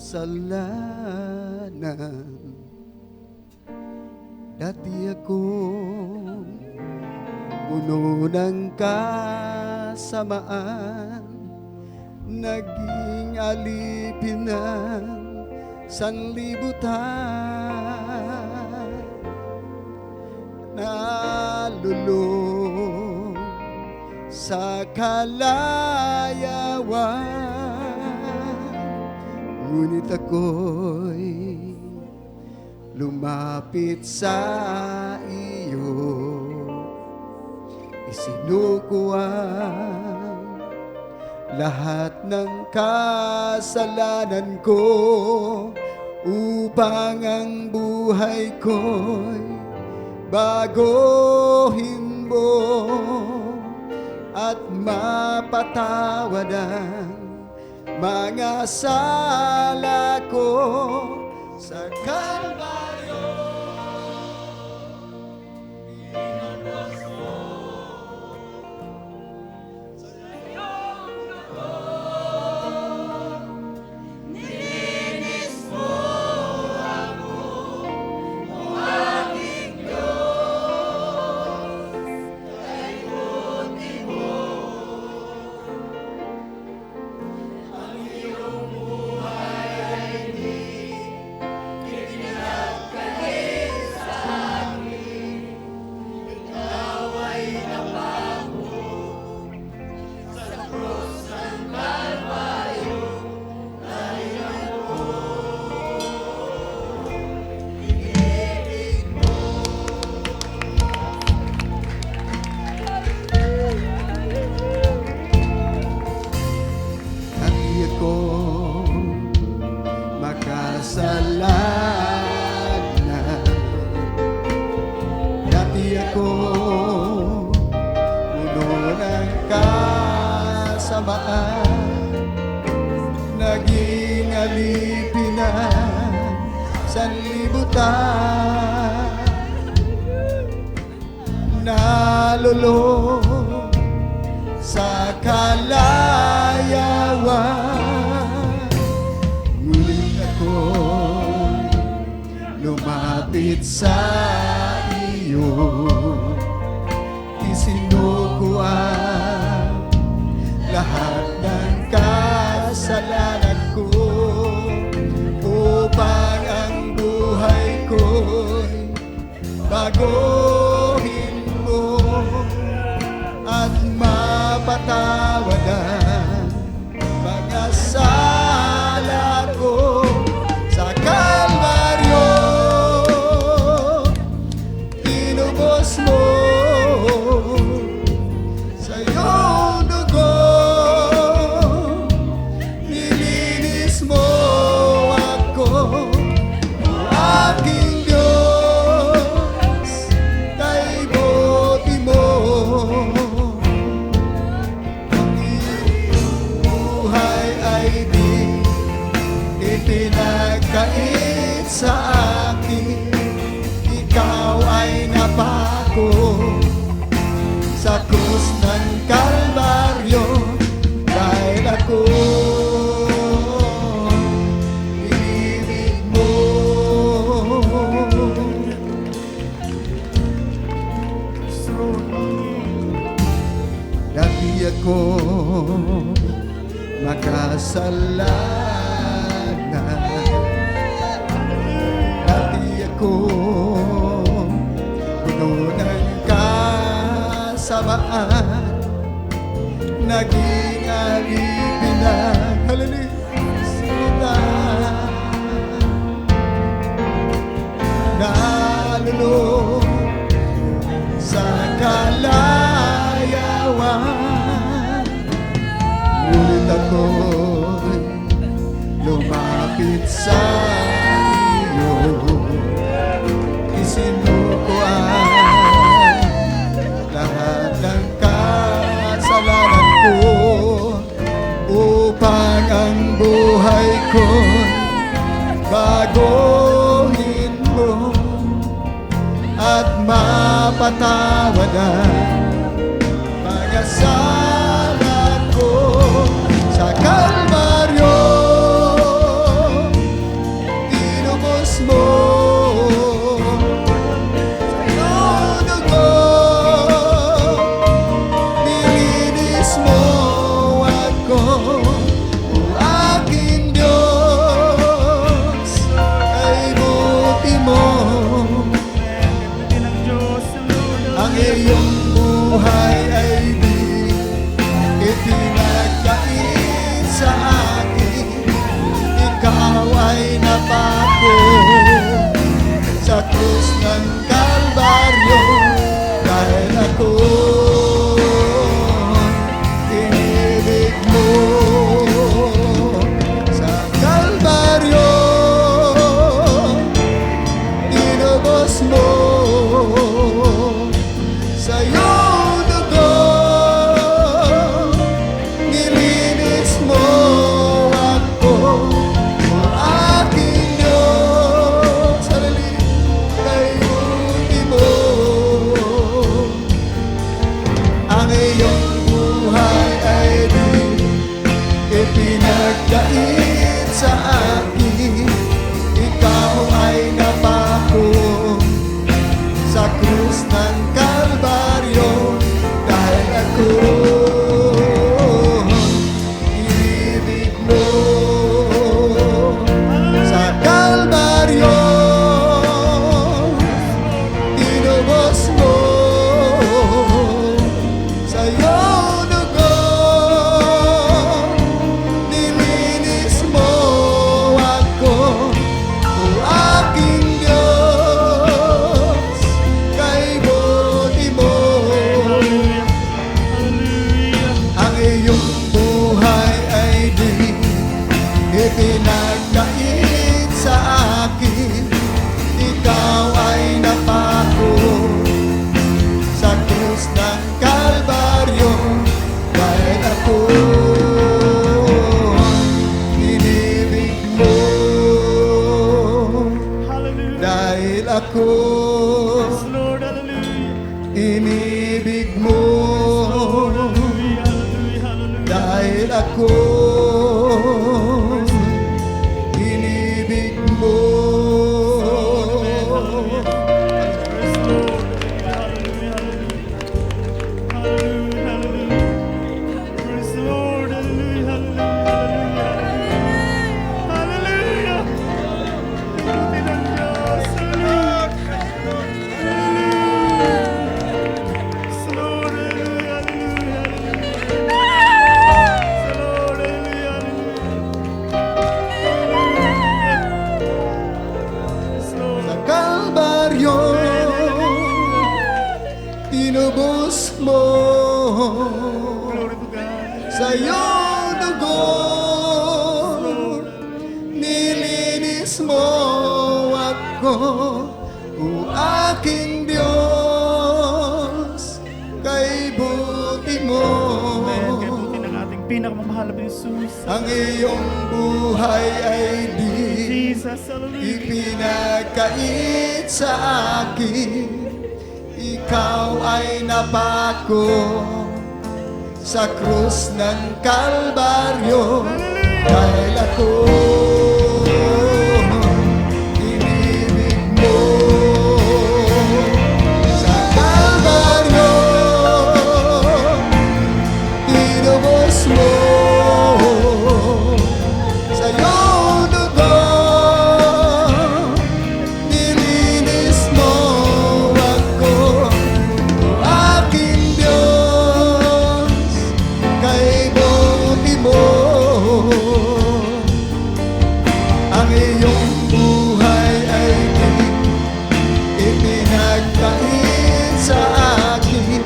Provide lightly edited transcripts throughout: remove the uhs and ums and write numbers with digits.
kasalanan. Dati akong puno ng kasamaan, naging alipin ng sanlibutan. Nalulong sa kalayawan, ngunit ako'y lumapit sa iyo. Isinuko ang lahat ng kasalanan ko upang ang buhay ko'y baguhin mo at mapatawad ang mga sala ko sa Kalbaryo. Pinagwas mo sa iyong dugo, nilinis mo ako, o aking Diyos, kay buti mo. Ang iyong buhay ay di itinagkahit sa akin. Ikaw ay napako sa krus ng Kalbaryo. Kailan ko ibig mo. Dati akong makasalanan, dati akong puno ng kasamaan, naging alipin ng sanlibutan. Nalulong sa kalayawan, ngunit ako'y lumapit sa iyo. Isinuko ang lahat ng kasalanan ko upang ang buhay ko'y baguhin mo at mapatawad ang mga sala ko sa Kalbaryo. Tinubos mo sa iyong dugo, nilinis mo ako, o aking Diyos, kay buti mo. Ang iyong buhay ay di itinagkait sa akin. Ikaw ay napako sa krus ng Kalbaryo. Dahil ako ibig mo. Dati ako makasalanan, dati ako puno ng kasamaan, naging alipin ng sanlibutan. Nalulong sa kalayawan, ngunit ako'y lumapit sa iyo. Isinuko ang lahat ng kasalanan ko upang ang buhay ko'y baguhin mo at mapatawad ang mga sala ko sa Kalbaryo. napako sa krus ng Kalbaryo, dahil ako inibig mo. Sa Kalbaryo tinubos mo, sa iyong dugo nilinis mo ako, o aking Diyos. Hallelujah. Kay buti mo ang iyong buhay ay di ipinagdait sa akin. Ikaw ay napako sa krus ng Kalbaryo, dahil ako inibig mo. Sa Kalbaryo tinubos mo, sa iyong dugo nilinis mo ako, o aking Diyos. Kay buti mo ang iyong buhay ay di ipinagdait sa akin. Ikaw ay napako sa krus ng Kalbaryo, dahil ako inibig mo. Hallelujah. Dahil ako Yes, Lord, hallelujah. inibig mo. Hallelujah, hallelujah, hallelujah. Dahil ako inibig mo. Yes, Lord, hallelujah, hallelujah. Hallelujah, hallelujah. Praise the Lord, hallelujah, hallelujah, hallelujah. Hallelujah. Buti ng Diyos, hallelujah. Yes, Lord, hallelujah, hallelujah, hallelujah. Yes, Lord, hallelujah, hallelujah. Yes, Lord. Sa Kalbaryo tinubos mo, Glory to God. sa iyong dugo nilinis mo ako, o aking Diyos. Kay buti mo Amen. Kaya buti ng ating pinakamamahal na Jesus. ang iyong buhay ay di Jesus, hallelujah. ipinagkait sa akin. Ikaw ay napako sa krus ng Kalbaryo, dahil ako inibig mo. Sa Kalbaryo tinubos mo, sa iyong dugo nilinis mo ako, o aking Diyos. Kay buti mo ang iyong buhay ay di ipinagdait sa akin.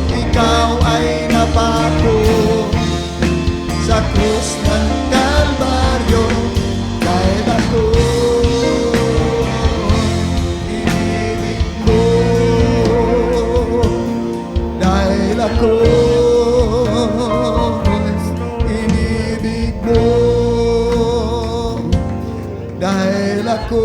Ikaw ay napako sa krus ng Kalbaryo, dahil ako inibig mo. Dahil ako inibig mo. Dahil ako